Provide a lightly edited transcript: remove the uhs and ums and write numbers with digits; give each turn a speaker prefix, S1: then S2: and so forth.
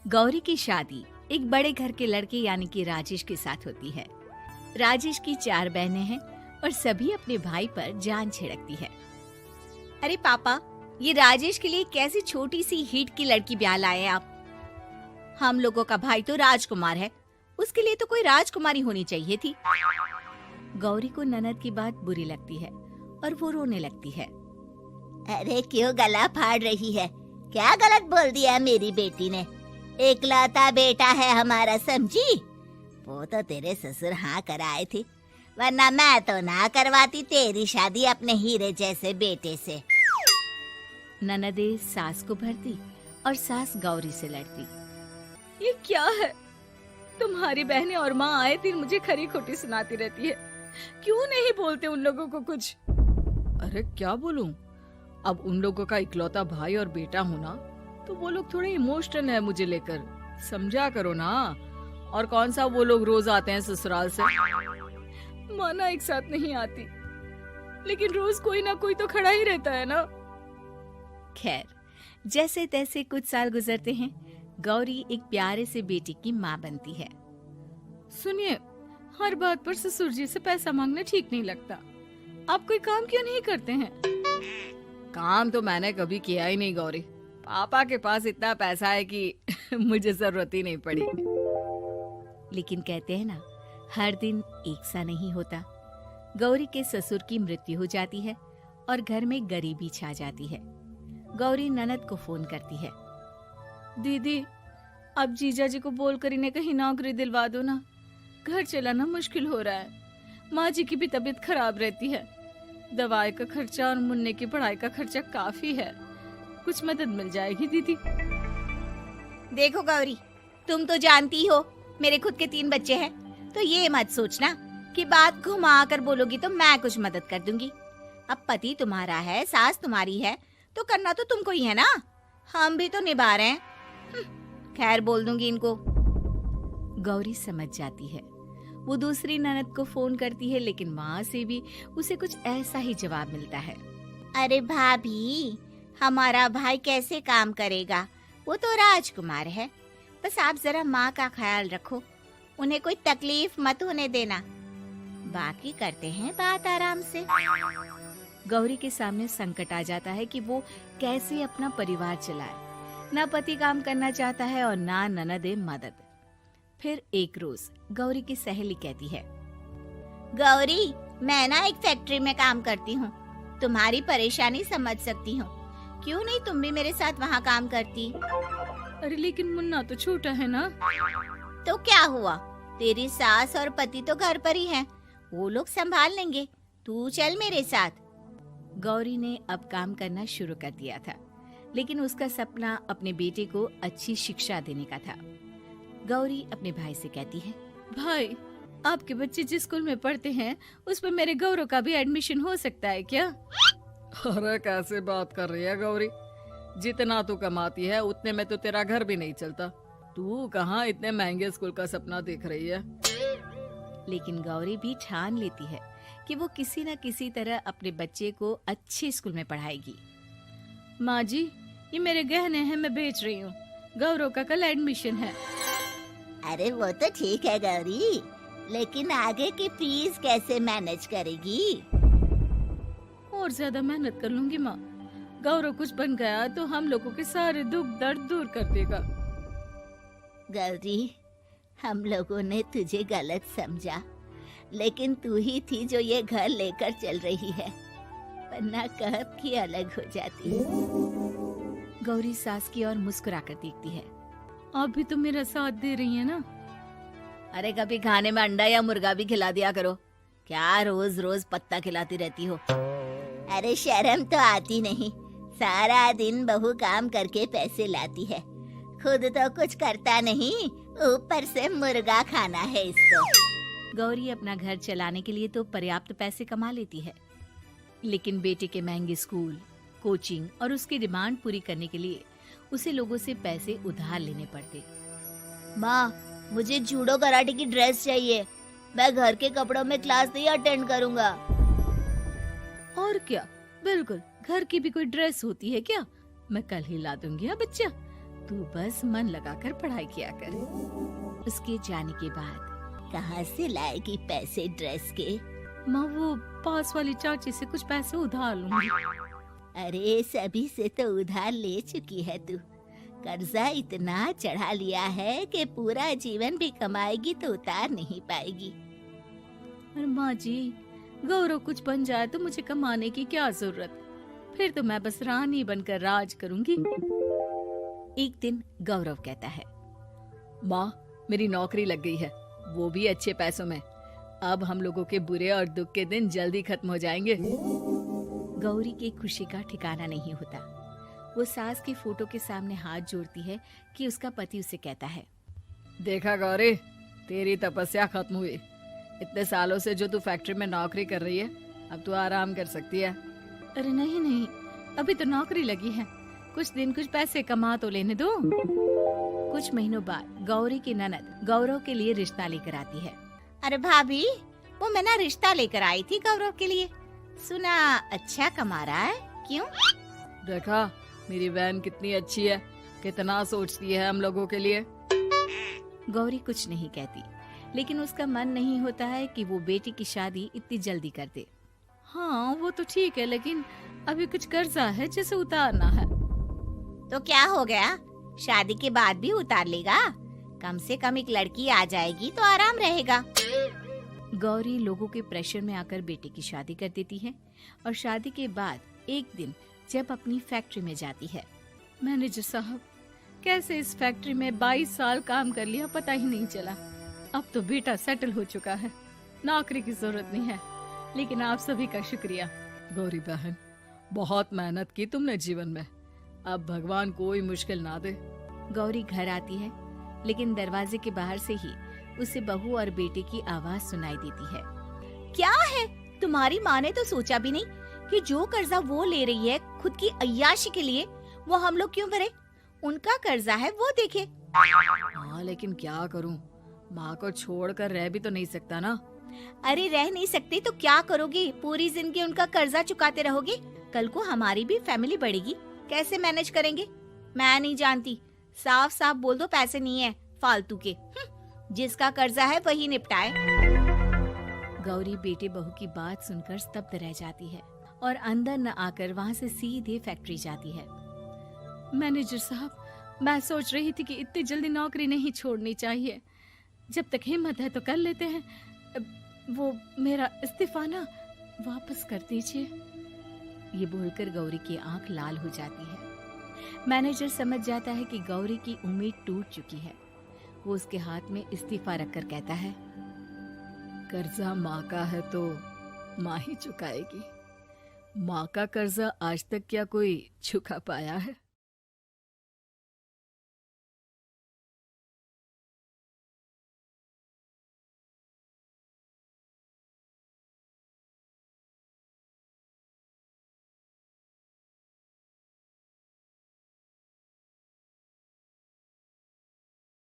S1: गौरी की शादी एक बड़े घर के लड़के यानी कि राजेश के साथ होती है। राजेश की 4 बहनें हैं और सभी अपने भाई पर जान छिड़कती है। अरे पापा, ये राजेश के लिए कैसी छोटी सी हिट की लड़की ब्याह लाए आप? हम लोगों का भाई तो राजकुमार है, उसके लिए तो कोई राजकुमारी होनी चाहिए थी। गौरी को ननद की बात बुरी लगती है और वो रोने लगती है।
S2: अरे क्यों गला फाड़ रही है? क्या गलत बोल दिया मेरी बेटी ने? इकलौता बेटा है हमारा, समझी? वो तो तेरे ससुर हाँ कराए थे, वरना मैं तो ना करवाती तेरी शादी अपने हीरे जैसे बेटे से।
S1: ननदे सास को भरती और सास गौरी से लड़ती। ये क्या है? तुम्हारी बहनें और माँ आए दिन मुझे खरी खोटी सुनाती रहती है। क्यों नहीं बोलते उन लोगों को कुछ?
S3: अरे क्या बोलूं? अब उन लोगों का इकलौता भाई और बेटा होना, तो वो लोग थोड़े इमोशनल है मुझे लेकर, समझा करो ना। और कौन सा वो लोग रोज आते हैं ससुराल से?
S1: माना एक साथ नहीं आती, लेकिन रोज कोई ना कोई तो खड़ा ही रहता है ना। खैर, जैसे तैसे कुछ साल गुजरते हैं। गौरी एक प्यारे से बेटी की माँ बनती है।
S3: सुनिए, हर बात पर ससुर जी से पैसा मांगना ठीक नहीं लगता। आप कोई काम क्यों नहीं करते हैं? काम तो मैंने कभी किया ही नहीं गौरी। पापा के पास इतना पैसा है कि मुझे जरूरत ही नहीं पड़ी।
S1: लेकिन कहते हैं ना, हर दिन एक सा नहीं होता। गौरी के ससुर की मृत्यु हो जाती है और घर में गरीबी छा जाती है। गौरी ननद को फोन करती है।
S3: दीदी, अब जीजा जी को बोलकर इन्हें कहीं नौकरी दिलवा दो ना। घर चलाना मुश्किल हो रहा है। माँ जी की भी तबीयत खराब रहती है। दवाई का खर्चा और मुन्ने की पढ़ाई का खर्चा काफी है। कुछ मदद मिल जाएगी दीदी।
S1: देखो गौरी, तुम तो जानती हो मेरे खुद के 3 बच्चे हैं, तो ये मत सोचना कि बात घुमा कर बोलोगी तो मैं कुछ मदद कर दूंगी। अब पति तुम्हारा है, सास तुम्हारी है, तो करना तो तुमको ही है ना। हम भी तो निभा रहे हैं। खैर, बोल दूंगी इनको। गौरी समझ जाती है। वो दूसरी ननद को फोन करती है, लेकिन माँ से भी उसे कुछ ऐसा ही जवाब मिलता है।
S2: अरे भाभी, हमारा भाई कैसे काम करेगा? वो तो राजकुमार है। बस आप जरा माँ का ख्याल रखो, उन्हें कोई तकलीफ मत होने देना। बाकी करते हैं बात आराम से।
S1: गौरी के सामने संकट आ जाता है कि वो कैसे अपना परिवार चलाए। ना पति काम करना चाहता है और ना ननदे मदद। फिर एक रोज गौरी की सहेली कहती है,
S2: गौरी, मैं ना एक फैक्ट्री में काम करती हूँ, तुम्हारी परेशानी समझ सकती हूँ। क्यों नहीं तुम भी मेरे साथ वहाँ काम करती?
S3: अरे लेकिन मुन्ना तो छोटा है ना।
S2: तो क्या हुआ, तेरी सास और पति तो घर पर ही हैं, वो लोग संभाल लेंगे। तू चल मेरे साथ।
S1: गौरी ने अब काम करना शुरू कर दिया था, लेकिन उसका सपना अपने बेटे को अच्छी शिक्षा देने का था। गौरी अपने भाई से कहती है,
S3: भाई, आपके बच्चे जिस स्कूल में पढ़ते हैं उस पर मेरे गौरव का भी एडमिशन हो सकता है क्या? अरे कैसे बात कर रही है गौरी? जितना तू कमाती है उतने में तो तेरा घर भी नहीं चलता। तू कहाँ इतने महंगे स्कूल का सपना देख रही है?
S1: लेकिन गौरी भी ठान लेती है कि वो किसी न किसी तरह अपने बच्चे को अच्छे स्कूल में पढ़ाएगी।
S3: माँ जी, ये मेरे गहने हैं, मैं बेच रही हूँ। गौरव का कल एडमिशन है।
S2: अरे वो तो ठीक है गौरी, लेकिन आगे की फीस कैसे मैनेज करेगी?
S3: और ज्यादा मेहनत कर लूंगी माँ। गौरव कुछ बन गया तो हम लोगों के सारे दुख दर्द दूर कर देगा।
S2: गौरी, हम लोगं ने तुझे गलत समझा, लेकिन तू ही थी जो ये घर लेकर चल रही है, वरना कब की अलग हो जाती।
S1: गौरी सास की ओर मुस्कुराकर देखती है।
S3: आप भी तो मेरा साथ दे रही है ना।
S1: अरे कभी खाने में अंडा या मुर्गा भी खिला दिया करो। क्या रोज रोज पत्ता खिलाती रहती हो?
S2: अरे शर्म तो आती नहीं, सारा दिन बहू काम करके पैसे लाती है, खुद तो कुछ करता नहीं, ऊपर से मुर्गा खाना है इसको।
S1: गौरी अपना घर चलाने के लिए तो पर्याप्त पैसे कमा लेती है, लेकिन बेटे के महंगे स्कूल, कोचिंग और उसकी डिमांड पूरी करने के लिए उसे लोगों से पैसे उधार लेने पड़ते।
S2: माँ, मुझे जूडो कराटे की ड्रेस चाहिए, मैं घर के कपड़ों में क्लास नहीं अटेंड करूँगा।
S3: और क्या, बिल्कुल, घर की भी कोई ड्रेस होती है क्या? मैं कल ही ला दूंगी। बच्चा, तू बस मन लगाकर पढ़ाई किया कर।
S1: उसके जाने के बाद
S2: कहाँ से लाएगी पैसे ड्रेस के?
S3: माँ वो पास वाली चाची से कुछ पैसे उधार लूंगी।
S2: अरे सभी से तो उधार ले चुकी है तू। कर्जा इतना चढ़ा लिया है कि पूरा जीवन भी कमाएगी तो उतार नहीं पाएगी।
S3: अरे माँ जी, गौरव कुछ बन जाए तो मुझे कमाने की क्या जरूरत, फिर तो मैं बस रानी बनकर राज करूंगी।
S1: एक दिन गौरव कहता है,
S3: माँ मेरी नौकरी लग गई है, वो भी अच्छे पैसों में। अब हम लोगों के बुरे और दुख के दिन जल्दी खत्म हो जाएंगे।
S1: गौरी की खुशी का ठिकाना नहीं होता। वो सास की फोटो के सामने हाथ जोड़ती है कि उसका पति उसे कहता है,
S3: देखा गौरी, तेरी तपस्या खत्म हुई। इतने सालों से जो तू फैक्ट्री में नौकरी कर रही है, अब तू आराम कर सकती है। अरे नहीं नहीं, अभी तो नौकरी लगी है, कुछ दिन कुछ पैसे कमा तो लेने दो।
S1: कुछ महीनों बाद गौरी की ननद गौरव के लिए रिश्ता लेकर आती है।
S2: अरे भाभी, वो मैं ना रिश्ता लेकर आई थी गौरव के लिए। सुना अच्छा कमा रहा है, क्यों?
S3: देखा मेरी बहन कितनी अच्छी है, कितना सोचती है हम लोगों के लिए।
S1: गौरी कुछ नहीं कहती, लेकिन उसका मन नहीं होता है कि वो बेटी की शादी इतनी जल्दी कर दे।
S3: हाँ वो तो ठीक है, लेकिन अभी कुछ कर्जा है जिसे उतारना है।
S2: तो क्या हो गया, शादी के बाद भी उतार लेगा। कम से कम एक लड़की आ जाएगी तो आराम रहेगा।
S1: गौरी लोगों के प्रेशर में आकर बेटे की शादी कर देती है और शादी के बाद एक दिन जब अपनी फैक्ट्री में जाती है।
S3: मैनेजर साहब, कैसे इस फैक्ट्री में 22 साल काम कर लिया पता ही नहीं चला। अब तो बेटा सेटल हो चुका है, नौकरी की जरूरत नहीं है, लेकिन आप सभी का शुक्रिया। गौरी बहन, बहुत मेहनत की तुमने जीवन में, अब भगवान कोई मुश्किल ना दे।
S1: गौरी घर आती है, लेकिन दरवाजे के बाहर से ही उसे बहू और बेटे की आवाज सुनाई देती है।
S2: क्या है, तुम्हारी माँ ने तो सोचा भी नहीं कि जो कर्जा वो ले रही है खुद की अय्याशी के लिए, वो हम लोग क्यों भरे? उनका कर्जा है वो देखे।
S3: हाँ लेकिन क्या करूँ, माँ को छोड़कर रह भी तो नहीं सकता ना।
S2: अरे रह नहीं सकते तो क्या करोगी? पूरी जिंदगी उनका कर्जा चुकाते रहोगे? कल को हमारी भी फैमिली बढ़ेगी, कैसे मैनेज करेंगे? मैं नहीं जानती, साफ साफ बोल दो पैसे नहीं है फालतू के। जिसका कर्जा है वही निपटाए।
S1: गौरी बेटे बहू की बात सुनकर स्तब्ध रह जाती है और अंदर न आकर वहाँ से सीधे फैक्ट्री जाती है।
S3: मैनेजर साहब, मैं सोच रही थी कि इतनी जल्दी नौकरी नहीं छोड़नी चाहिए, जब तक हिम्मत है तो कर लेते हैं। वो मेरा इस्तीफा ना वापस कर दीजिए।
S1: ये बोलकर गौरी की आंख लाल हो जाती है। मैनेजर समझ जाता है कि गौरी की उम्मीद टूट चुकी है। वो उसके हाथ में इस्तीफा रखकर कहता है,
S3: कर्जा माँ का है तो माँ ही चुकाएगी। माँ का कर्जा आज तक क्या कोई चुका पाया है?